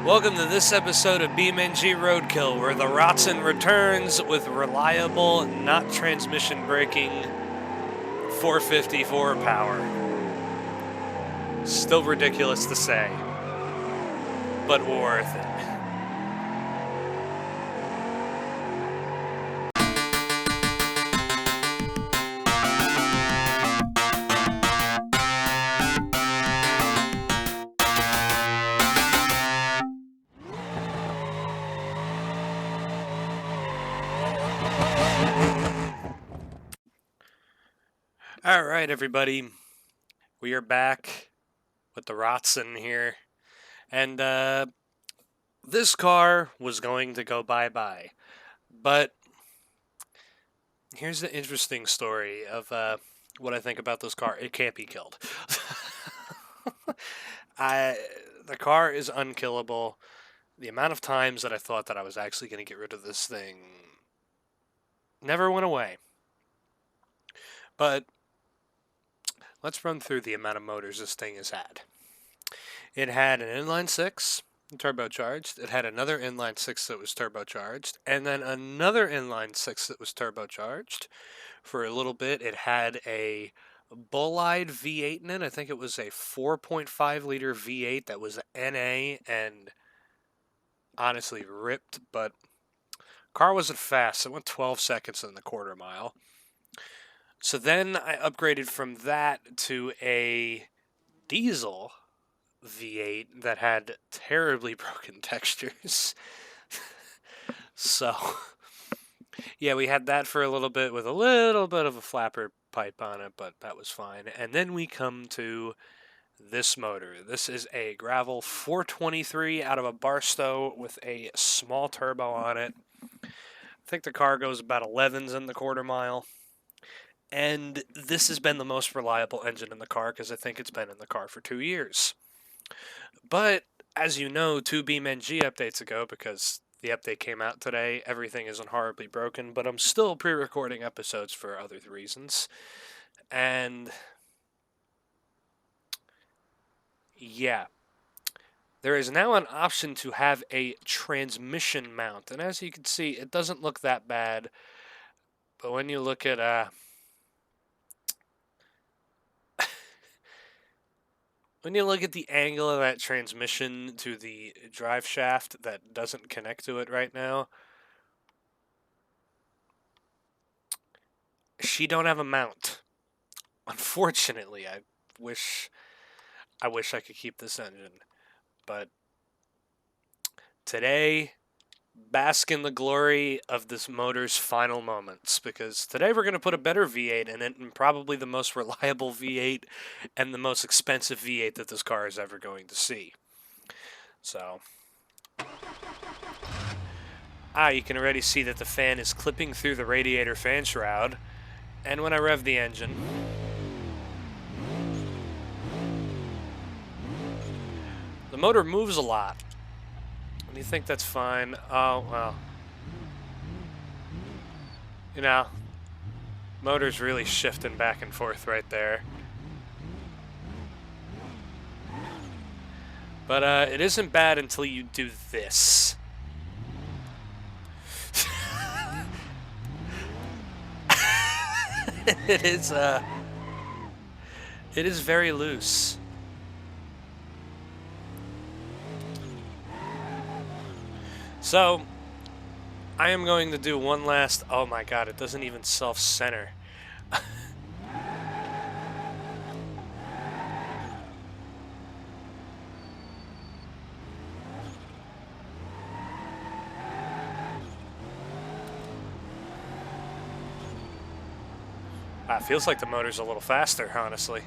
Welcome to this episode of BeamNG Roadkill, where the Rotsun returns with reliable, not transmission breaking 454 power. Still ridiculous to say, but worth it. Alright, everybody. We are back with the Rotsun here. And this car was going to go bye-bye. But here's the interesting story of what I think about this car. It can't be killed. The car is unkillable. The amount of times that I thought that I was actually going to get rid of this thing never went away. But let's run through the amount of motors this thing has had. It had an inline 6 turbocharged. It had another inline 6 that was turbocharged. And then another inline 6 that was turbocharged. For a little bit, it had a bull-eyed V8 in it. I think it was a 4.5 liter V8 that was NA and honestly ripped, but car wasn't fast. It went 12 seconds in the quarter mile. So then I upgraded from that to a diesel V8 that had terribly broken textures. So, yeah, we had that for a little bit with a little bit of a flapper pipe on it, but that was fine. And then we come to this motor. This is a Gravel 423 out of a Barstow with a small turbo on it. I think the car goes about 11s in the quarter mile. And this has been the most reliable engine in the car because I think it's been in the car for 2 years. But, as you know, 2 BeamNG updates ago, because the update came out today, everything isn't horribly broken, but I'm still pre-recording episodes for other reasons. And yeah, there is now an option to have a transmission mount. And as you can see, it doesn't look that bad. But when you look at when you look at the angle of that transmission to the drive shaft that doesn't connect to it right now, she don't have a mount. Unfortunately, I wish I could keep this engine. But today, bask in the glory of this motor's final moments, because today we're going to put a better V8 in it, and probably the most reliable V8 and the most expensive V8 that this car is ever going to see. So, you can already see that the fan is clipping through the radiator fan shroud, and when I rev the engine, the motor moves a lot. Do you think that's fine? Oh, well. You know, motor's really shifting back and forth right there. But it isn't bad until you do this. It is very loose. So, I am going to do one last... Oh my god, it doesn't even self-center. It feels like the motor's a little faster, honestly.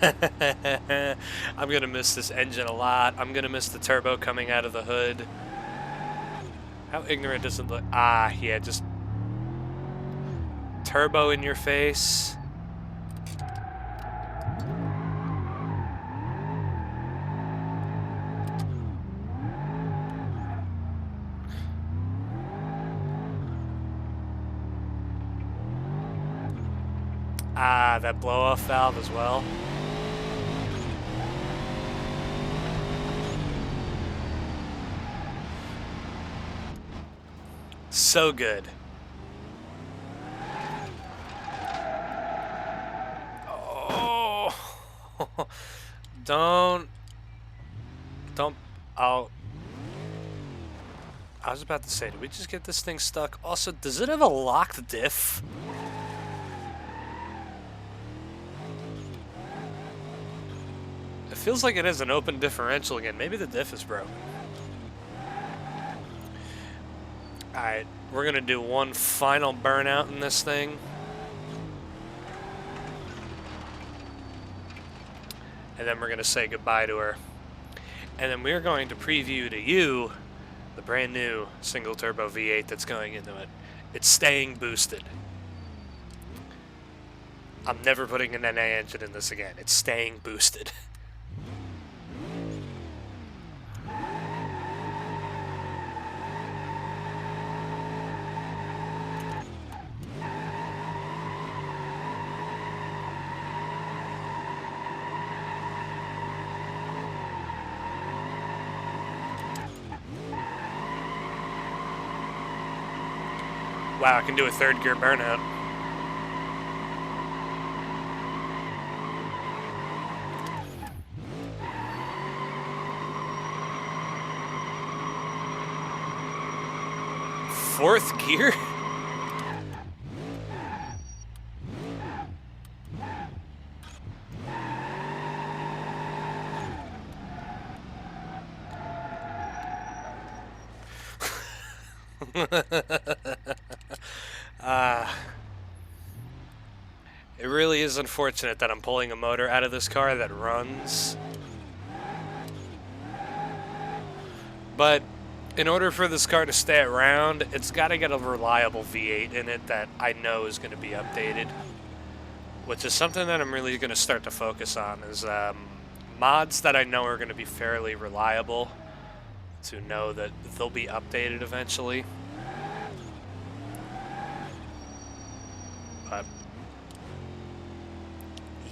I'm going to miss this engine a lot. I'm going to miss the turbo coming out of the hood. How ignorant does it look? Yeah, just turbo in your face. Ah, that blow-off valve as well. So good. Oh, don't, oh, I was about to say, did we just get this thing stuck? Also, does it have a locked diff? It feels like it has an open differential again. Maybe the diff is broken. Alright, we're gonna do one final burnout in this thing. And then we're gonna say goodbye to her. And then we're going to preview to you the brand new single turbo V8 that's going into it. It's staying boosted. I'm never putting an NA engine in this again. It's staying boosted. Wow, I can do a third gear burnout. Fourth gear? It really is unfortunate that I'm pulling a motor out of this car that runs. But in order for this car to stay around, it's got to get a reliable V8 in it that I know is going to be updated. Which is something that I'm really going to start to focus on, is mods that I know are going to be fairly reliable, to know that they'll be updated eventually. But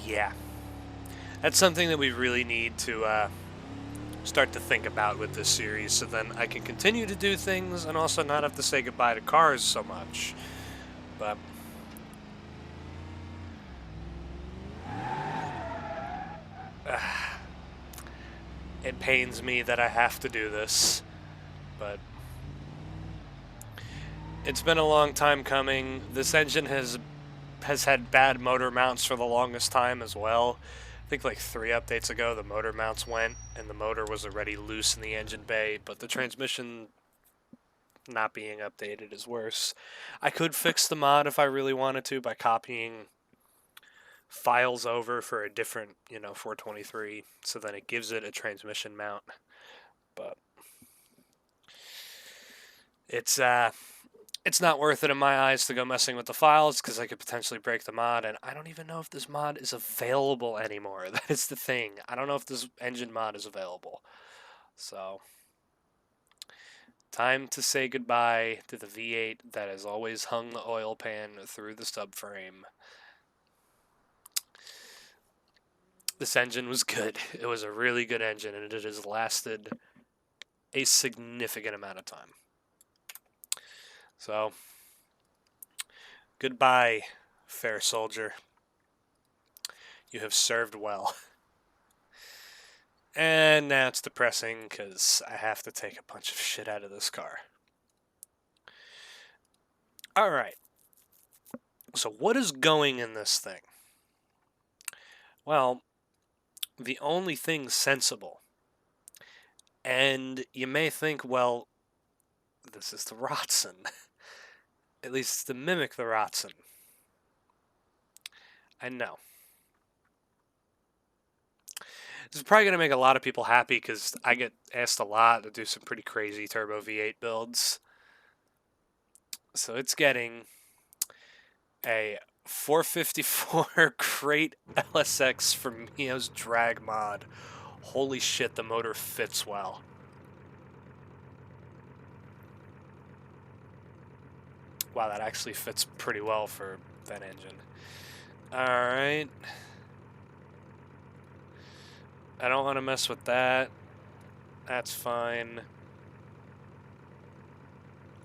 yeah, that's something that we really need to start to think about with this series, so then I can continue to do things and also not have to say goodbye to cars so much. But it pains me that I have to do this, but it's been a long time coming. This engine has had bad motor mounts for the longest time as well. I think like 3 updates ago the motor mounts went and the motor was already loose in the engine bay, but the transmission not being updated is worse. I could fix the mod if I really wanted to by copying files over for a different, 423, so then it gives it a transmission mount. But it's not worth it in my eyes to go messing with the files, because I could potentially break the mod, and I don't even know if this mod is available anymore. That is the thing. I don't know if this engine mod is available. So, time to say goodbye to the V8 that has always hung the oil pan through the subframe. This engine was good. It was a really good engine, and it has lasted a significant amount of time. So, goodbye, fair soldier. You have served well. And now it's depressing because I have to take a bunch of shit out of this car. Alright. So what is going in this thing? Well, the only thing sensible. And you may think, well, this is the Rotsun. At least to mimic the Rotsun. I know. This is probably going to make a lot of people happy because I get asked a lot to do some pretty crazy Turbo V8 builds. So it's getting a 454 Crate LSX from Mio's drag mod. Holy shit, the motor fits well. Wow, that actually fits pretty well for that engine. Alright. I don't want to mess with that. That's fine.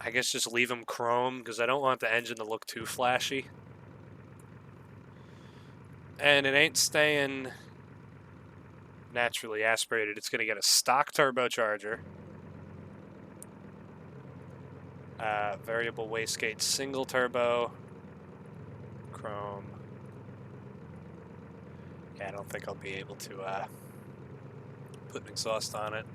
I guess just leave them chrome, because I don't want the engine to look too flashy. And it ain't staying naturally aspirated. It's going to get a stock turbocharger. Variable wastegate single turbo. Chrome. Yeah, I don't think I'll be able to put an exhaust on it.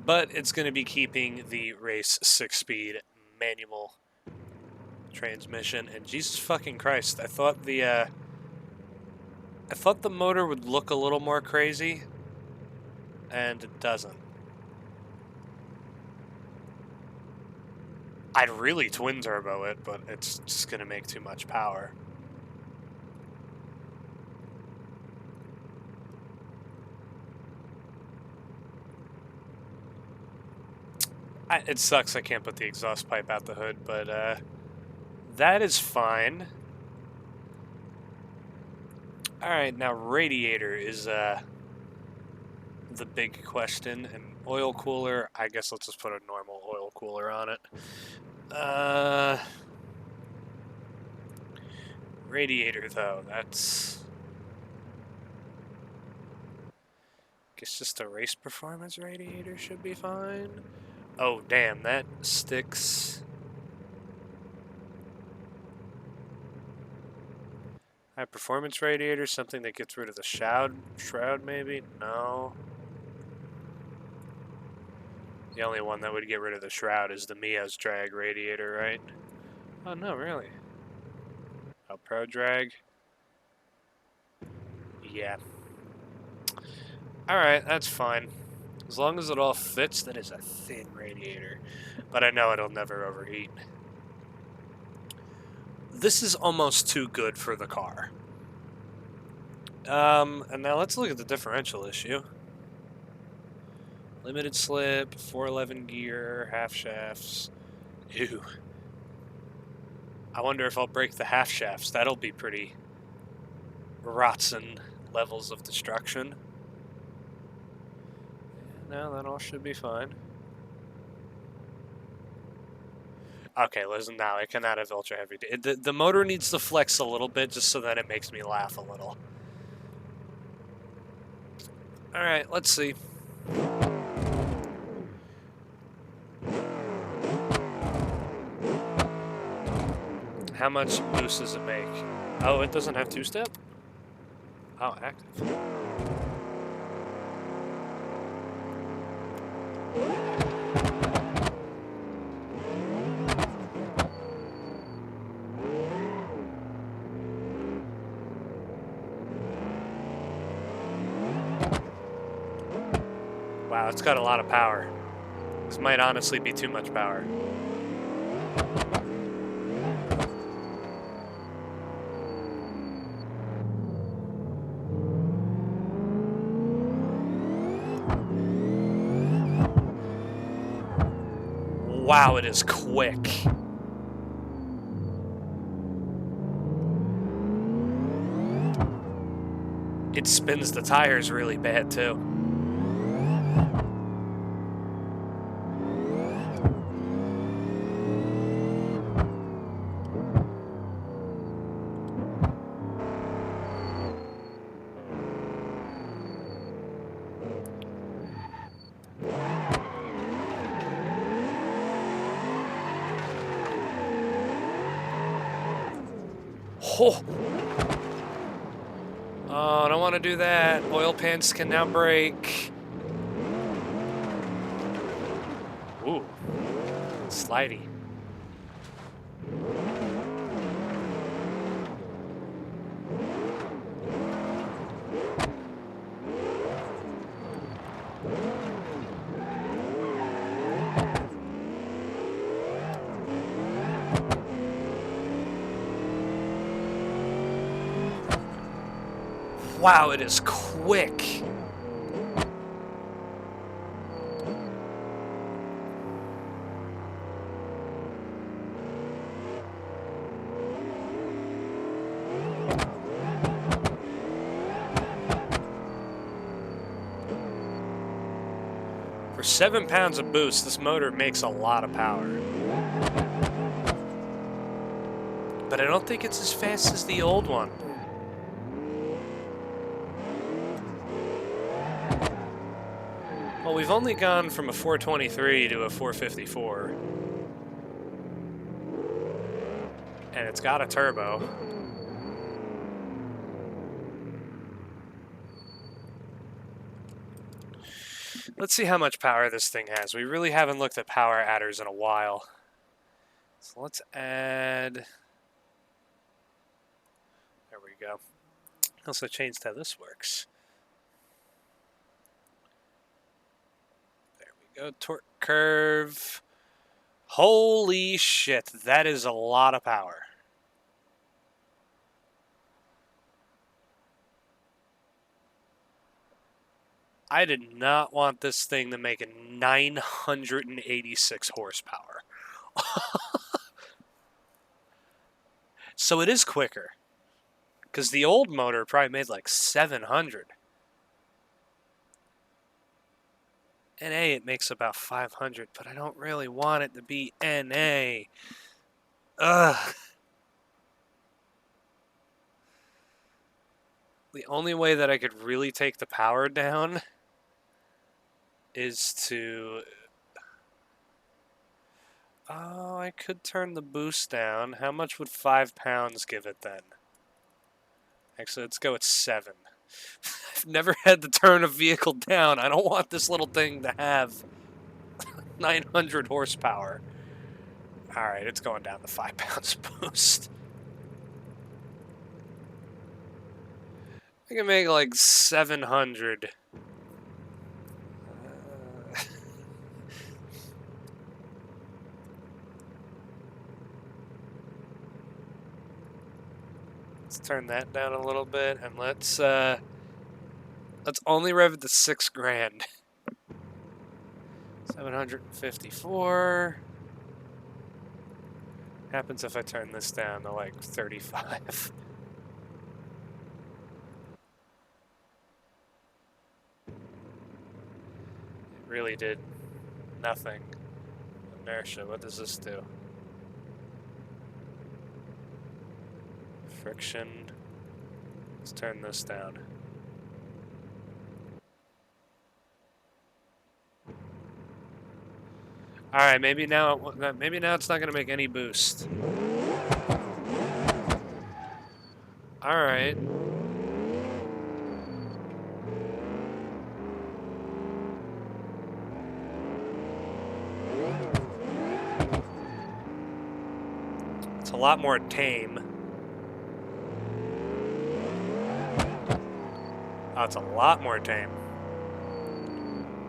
But it's going to be keeping the race 6-speed manual transmission. And Jesus fucking Christ, I thought the motor would look a little more crazy, and it doesn't. I'd really twin turbo it, but it's just going to make too much power. It sucks I can't put the exhaust pipe out the hood, but that is fine. Alright, now radiator is the big question, and oil cooler, I guess let's just put a normal oil cooler on it. Radiator though, that's... I guess just a race performance radiator should be fine. Oh damn, that sticks. High performance radiator, something that gets rid of the shroud maybe? No. The only one that would get rid of the shroud is the Mia's drag radiator, right? Oh no, really? Oh, Pro drag? Yeah. Alright, that's fine. As long as it all fits, that is a thin radiator. But I know it'll never overheat. This is almost too good for the car. And now let's look at the differential issue. Limited slip, 411 gear, half shafts. Ew. I wonder if I'll break the half shafts. That'll be pretty Rotsun levels of destruction. No, that all should be fine. Okay, listen now, it cannot have ultra heavy. The motor needs to flex a little bit just so that it makes me laugh a little. Alright, let's see. How much boost does it make? Oh, it doesn't have two-step? Oh, active. Wow, it's got a lot of power. This might honestly be too much power. Wow, it is quick. It spins the tires really bad, too. Oh. Oh, I don't want to do that. Oil pans can now break. Ooh. Slidey. Wow, it is quick. For 7 pounds of boost, this motor makes a lot of power. But I don't think it's as fast as the old one. Well, we've only gone from a 423 to a 454. And it's got a turbo. Let's see how much power this thing has. We really haven't looked at power adders in a while. So let's add... There we go. Also changed how this works. There we go. Torque curve. Holy shit, that is a lot of power. I did not want this thing to make a 986 horsepower. So it is quicker. Because the old motor probably made like 700. NA, it makes about 500, but I don't really want it to be NA. Ugh. The only way that I could really take the power down is to... Oh, I could turn the boost down. How much would 5 pounds give it then? Actually, let's go with 7. I've never had to turn a vehicle down. I don't want this little thing to have 900 horsepower. Alright, it's going down to 5 pounds boost. I can make like 700. Let's turn that down a little bit, and let's only rev it to 6 grand. 754. Happens if I turn this down to like 35. It really did nothing. Inertia, what does this do? Friction. Let's turn this down. All right, maybe now it's not going to make any boost. All right. It's a lot more tame. Oh, it's a lot more tame.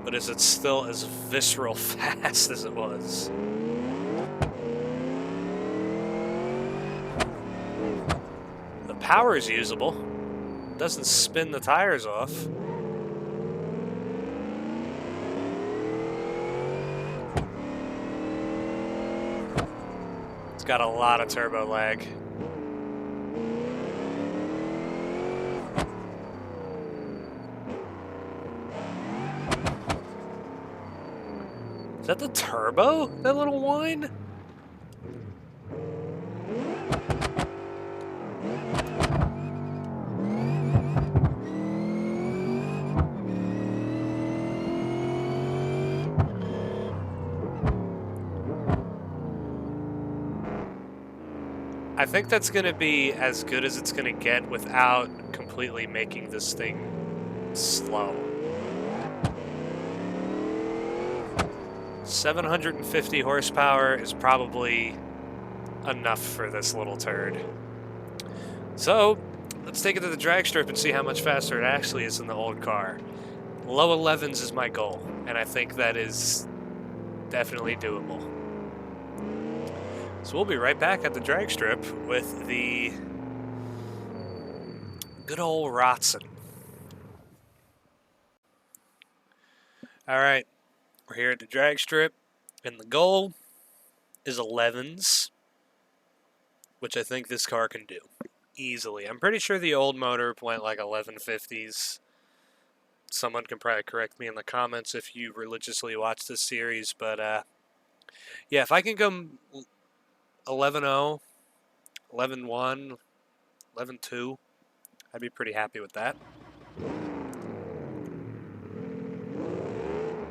But is it still as visceral fast as it was? The power is usable. It doesn't spin the tires off. It's got a lot of turbo lag. Is that the turbo? That little whine? I think that's going to be as good as it's going to get without completely making this thing slow. 750 horsepower is probably enough for this little turd. So, let's take it to the drag strip and see how much faster it actually is than the old car. Low 11s is my goal, and I think that is definitely doable. So we'll be right back at the drag strip with the good old Rotsun. All right, we're here at the drag strip, and the goal is 11s, which I think this car can do easily. I'm pretty sure the old motor went like 1150s, Someone can probably correct me in the comments if you religiously watch this series, but yeah, if I can go 11-0, 11-1, 11-2, I'd be pretty happy with that.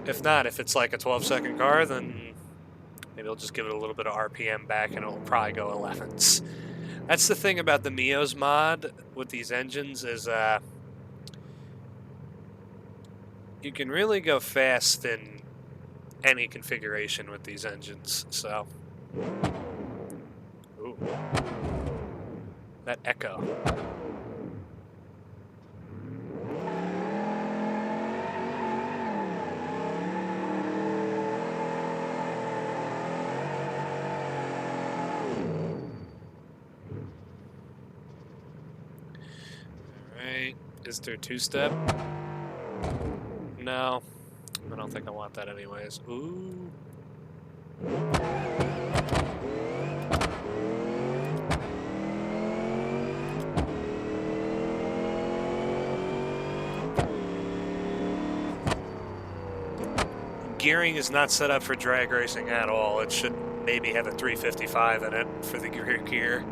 If not, if it's like a 12-second car, then maybe I'll just give it a little bit of RPM back and it'll probably go 11s. That's the thing about the Mio's mod with these engines is you can really go fast in any configuration with these engines, so. Ooh. That echo. Alright, is there two-step? No, I don't think I want that anyways. Ooh. Gearing is not set up for drag racing at all. It should maybe have a 355 in it for the rear gear.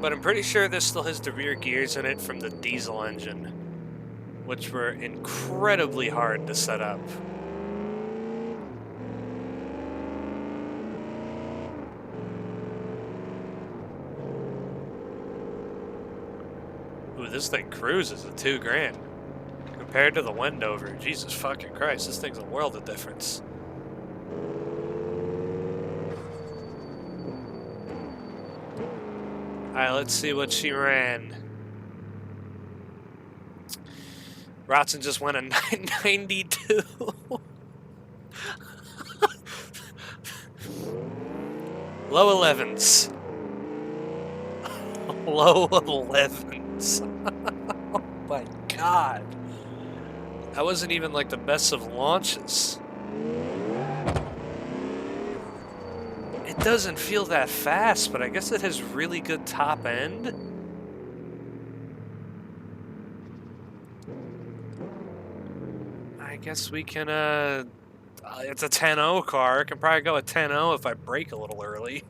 But I'm pretty sure this still has the rear gears in it from the diesel engine, which were incredibly hard to set up. Ooh, this thing cruises at $2,000. Compared to the Wendover, Jesus fucking Christ, this thing's a world of difference. Alright, let's see what she ran. Rotsun just went a 992. Low 11s. Low 11s. Oh my god. That wasn't even like the best of launches. It doesn't feel that fast, but I guess it has really good top end. I guess we can, it's a 10-0 car. It can probably go a 10-0 if I brake a little early.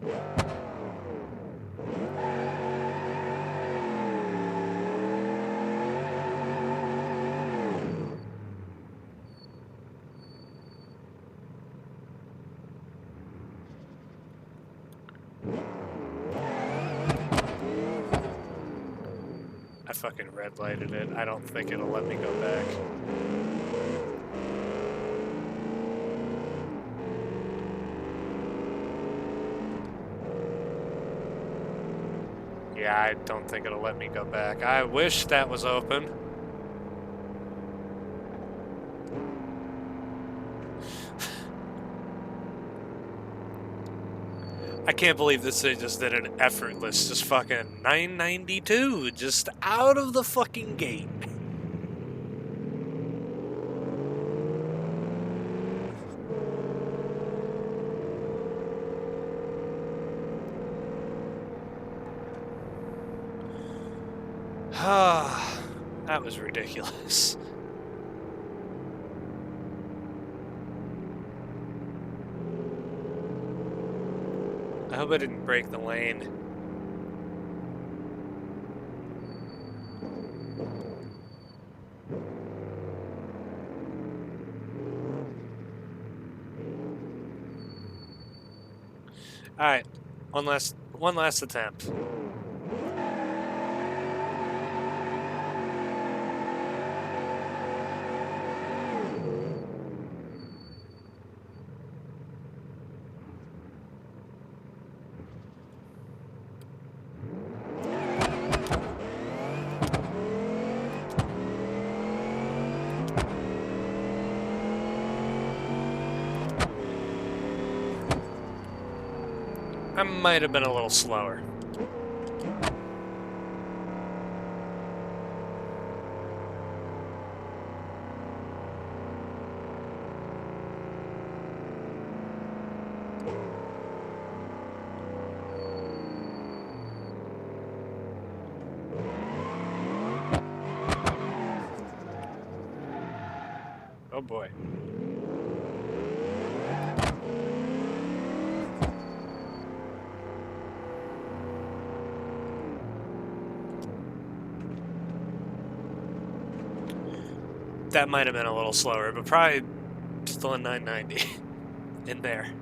I fucking red lighted it. I don't think it'll let me go back. Yeah, I don't think it'll let me go back. I wish that was open. I can't believe this thing just did an effortless, just fucking 992, just out of the fucking gate. That was ridiculous. I hope I didn't break the lane. All right, one last attempt. I might have been a little slower. boy. That might have been a little slower, but probably still a 990 in there.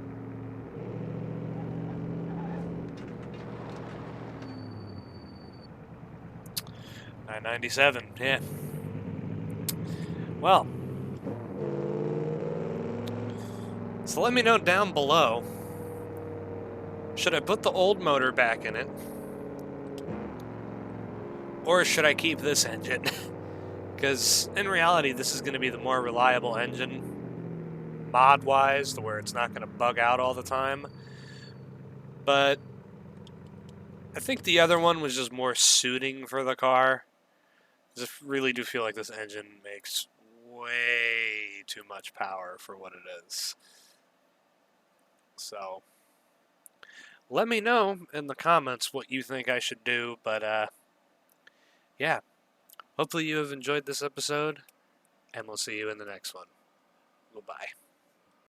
997, yeah. Well, so let me know down below. Should I put the old motor back in it? Or should I keep this engine? Because in reality, this is going to be the more reliable engine, mod-wise, to where it's not going to bug out all the time. But I think the other one was just more suiting for the car. I just really do feel like this engine makes way too much power for what it is. So let me know in the comments what you think I should do. But yeah, hopefully you have enjoyed this episode, and we'll see you in the next one. Goodbye.